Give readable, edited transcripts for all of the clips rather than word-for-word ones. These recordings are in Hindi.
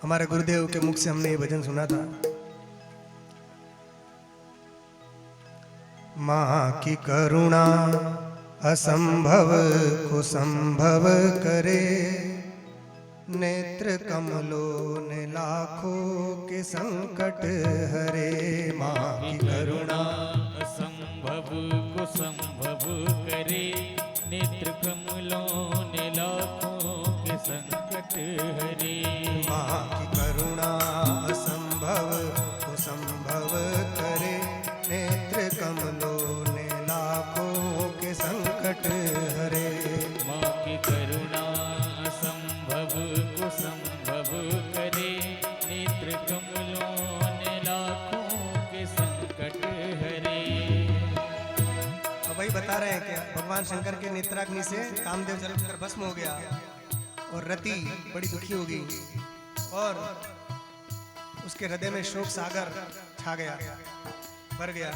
हमारे गुरुदेव के मुख से हमने ये भजन सुना था। माँ की करुणा असंभव को संभव करे, नेत्र कमलों ने लाखों के संकट हरे। माँ की करुणा असंभव को संभव करे, नेत्र कमलों ने लाखों के संकट हरे। माँ की करुणा असंभव को संभव करे, नेत्र कमलों ने लाखों के संकट हरे। माँ की करुणा असंभव को संभव करे, नेत्र कमलों ने लाखों के संकट हरे। अब वही बता रहे हैं कि भगवान शंकर के नेत्राग्नि से कामदेव जलकर भस्म हो गया और रति बड़ी दुखी हो गई और उसके हृदय में शोक सागर छा गया, भर गया।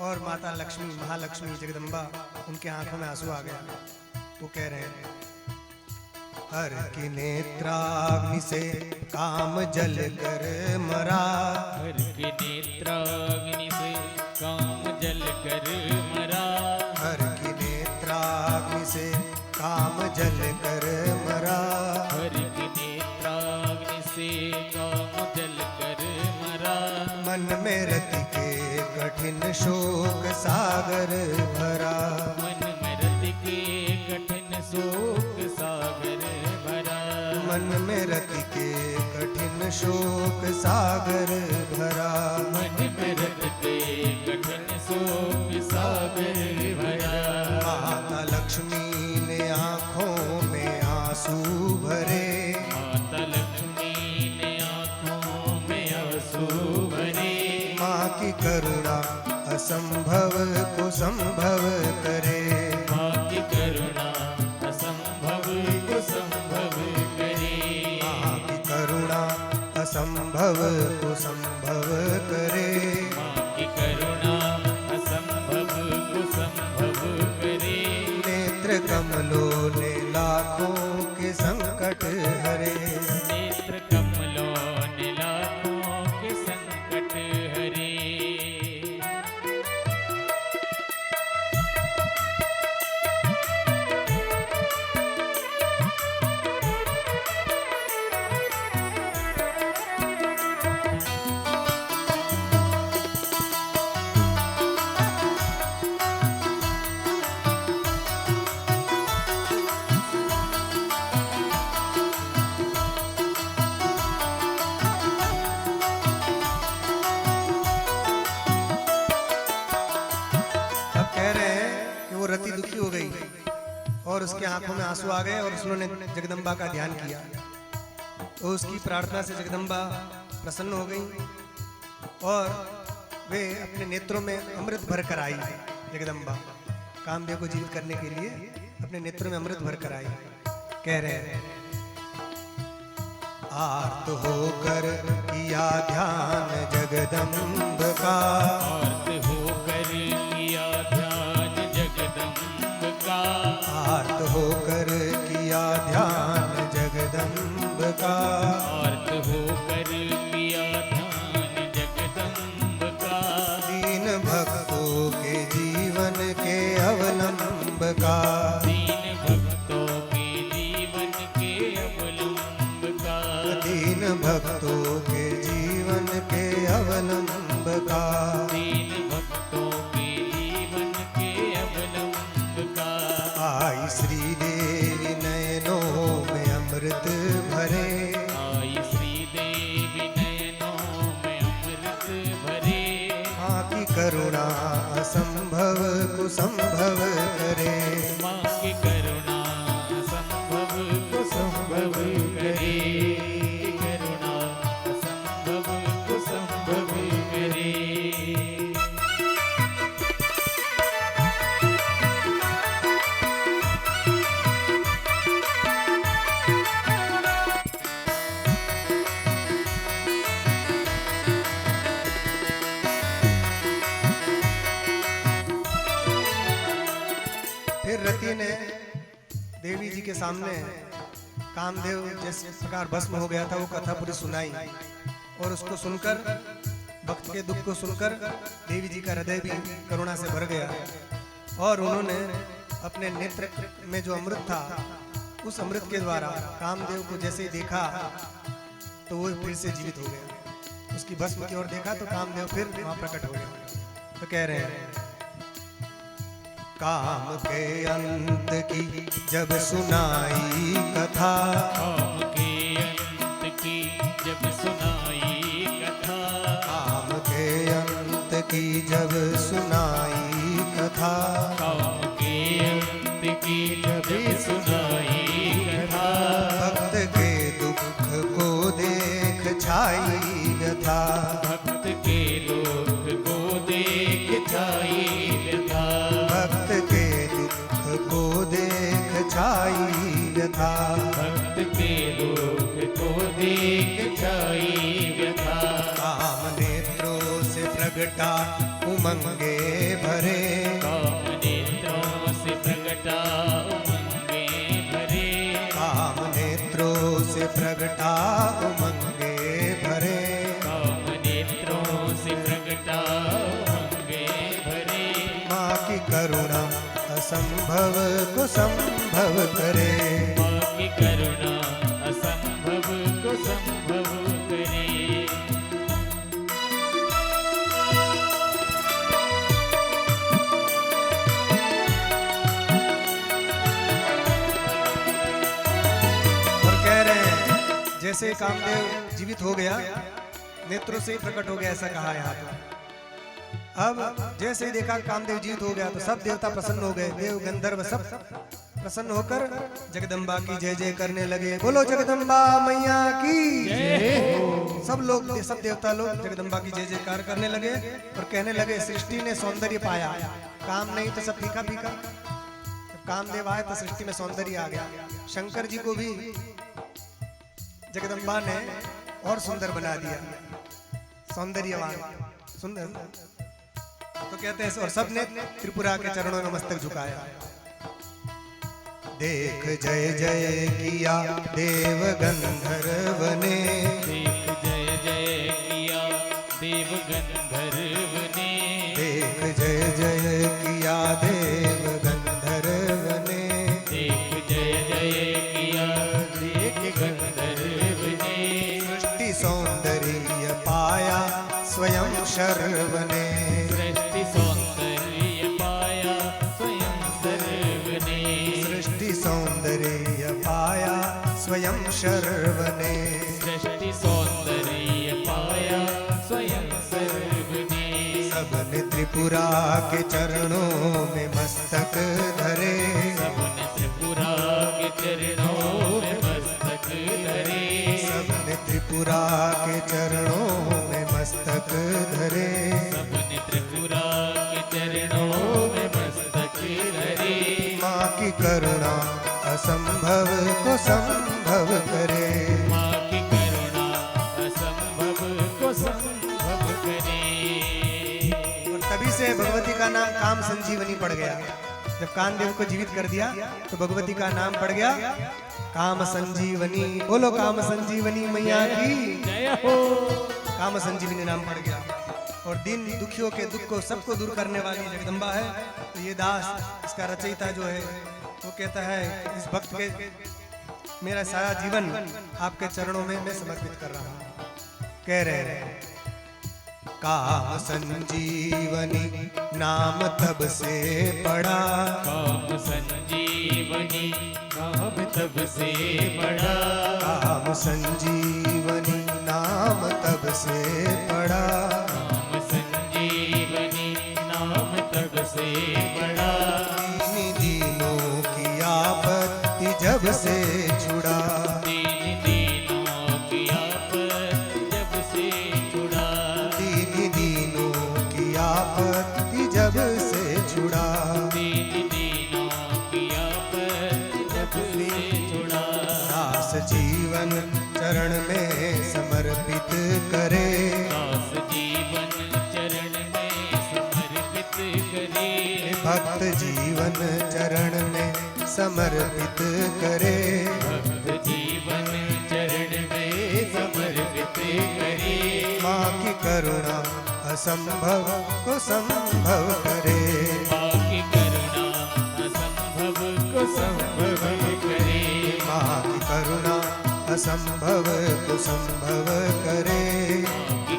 और माता लक्ष्मी, महालक्ष्मी जगदम्बा, उनके आंखों में आंसू आ गया। वो कह रहे हैं, हर की नेत्राग्नि से काम जल कर मरा। हर के नेत्राग्नि से काम जल कर मरा। हर की नेत्राग्नि से काम जल कर मरा। हर की नेत्राग्नि से काम जल कर मरा। मन में रति के कठिन शोक सागर भरा। मन में रति के कठिन शोक सागर भरा। मन में रति के कठिन शोक सागर भरा। मन में रति के कठिन शोक सागर भरा। माता लक्ष्मी ने आंखों में आंसू भरे। माता लक्ष्मी ने आंखों में आंसू भरे। माँ की करुणा असंभव को संभव करे। माँ की करुणा असंभव को संभव करे। माँ की करुणा असंभव को संभव करे। माँ की करुणा असंभव को संभव करे। नेत्र कमलों ने लाखों के संकट हरे। नेत्र कमलों ने लाखों के संकट हरे। अब कह रहे हैं कि वो रति दुखी हो गई और उसके आंखों में आंसू आ गए और उसने जगदम्बा का ध्यान किया। तो उसकी प्रार्थना से जगदम्बा प्रसन्न हो गई और वे अपने नेत्रों में अमृत भर कर आई। जगदम्बा कामदेव को जीवित करने के लिए अपने नेत्रों में अमृत भर कर आई। कह रहे हैं, आर्त होकर किया ध्यान जगदम्ब का। आर्त होकर किया ध्यान जगदम्ब का। आर्त होकर किया ध्यान जगदम्ब का। आर्त होकर किया ध्यान जगदम्ब का। दीन भक्तों के जीवन के अवलंब का। दीन भक्तों के जीवन के अवलंब का। दीन भक्तों के जीवन के अवलंब का। दीन भक्तों के जीवन के अवलंब का। आई श्रीदेवी नयनों में अमृत भरे। आई श्रीदेवी नयनों में अमृत भरे। माँ की करुणा असंभव को संभव करे। माँ की करुणा संभव को संभव करे। करुणा संभव को संभव करे। फिर रति ने देवी जी के सामने कामदेव जिस प्रकार भस्म हो गया था वो कथा पूरी सुनाई, और उसको सुनकर, भक्त के दुख को सुनकर देवी जी का हृदय भी करुणा से भर गया, और उन्होंने अपने नेत्र में जो अमृत था उस अमृत के द्वारा कामदेव को जैसे ही देखा तो वो फिर से जीवित हो गया। उसकी भस्म की ओर देखा तो कामदेव फिर वहां प्रकट हो गया। तो कह रहे हैं, काम के अंत की जब सुनाई कथा, काम के अंत की जब सुनाई कथा, काम के अंत की जब सुनाई कथा, काम के अंत की जब सुनाई कथा, भक्त के दुख को देख छाई व्यथा, भक्त के दुख को देख छाई व्यथा, भक्त के दुख को देख छाई व्यथा, भक्त के दुख को देख छाई व्यथा, काम नेत्रों से प्रगटा उमंगे भरे, काम नेत्रों से प्रगटा उमंगे भरे, काम नेत्रों से प्रगटा उमंगे भरे, काम नेत्रों से प्रगटा उमंगे भरे, माँ की करुणा असंभव को संभव करे, माँ की करुणा असंभव को संभव करे। और कह रहे हैं जैसे कामदेव जीवित हो गया, नेत्रों से ही प्रकट हो गया, ऐसा कहा यहाँ तो। अब जैसे ही देखा कामदेव जीवित हो गया तो सब देवता प्रसन्न हो गए, देव गंधर्व सब प्रसन्न होकर जगदम्बा की जय जय करने लगे। बोलो जगदम्बा मैया की जय। सब लोग, सब देवता लोग जगदम्बा की जय जयकार करने लगे और कहने लगे, सृष्टि ने सौंदर्य पाया, काम नहीं तो सब फीका फीका। जब कामदेव आए तो सृष्टि में सौंदर्य आ गया। शंकर जी को भी जगदम्बा ने और सुंदर बना दिया, सौंदर्यवान सुंदर। तो कहते हैं, और सबने त्रिपुरा के चरणों में मस्तक झुकाया। देख जय जय किया देव गंधर्व ने, देख जय जय किया देव गंधर्व ने, देख जय जय किया देव गंधर्व ने, देख जय जय किया देव गंधर्व ने, सृष्टि सौंदर्य पाया स्वयं शर्व ने, सृष्टि सौंदर्य पाया स्वयं सर्व ने, सृष्टि सौंदर्य पाया स्वयं शर्व ने, सृष्टि सौंदर्य पाया स्वयं सर्व ने, सबने त्रिपुरा के चरणों में मस्तक धरे, सबने त्रिपुरा के चरणों में मस्तक धरे, सबने त्रिपुरा के चरणों में मस्तक धरे, सबने त्रिपुरा के चरणों में मस्तक धरे, माँ की करुणा असंभव को संभव करे, माँ की करुणा असंभव को संभव करे। और तभी से भगवती का नाम काम संजीवनी पड़ गया। जब कामदेव को जीवित कर दिया तो भगवती का नाम पड़ गया काम संजीवनी। बोलो काम संजीवनी मैया की जय हो। काम संजीवनी नाम पड़ गया। और दीन दुखियों के दुख को सबको दूर करने वाली जगदम्बा है। तो ये दास, इसका रचयिता जो है, वो कहता है, इस भक्त के मेरा सारा जीवन आपके चरणों में मैं समर्पित कर रहा हूँ। कह रहे हैं, काम संजीवनी नाम तब से पड़ा, काम संजीवनी नाम तब से पड़ा, काम संजीवनी नाम तब से पड़ा, काम संजीवनी नाम तब से पड़ा, दीन दीनों की आपत्ति जब से छुड़ा, दीन दीनों की आपत्ति जब से छुड़ा, दीन दीनों की आपत्ति जब से छुड़ा, दीन दीनों की आपत्ति जब से छुड़ा, दास जीवन चरण में समर्पित करे, दास जीवन चरण में समर्पित करे, भक्त जीवन चरण में समर्पित करे, भक्त जीवन करुणा असंभव को संभव करे। माँ की करुणा असंभव को संभव करे। माँ की करुणा असंभव को संभव करे। माँ की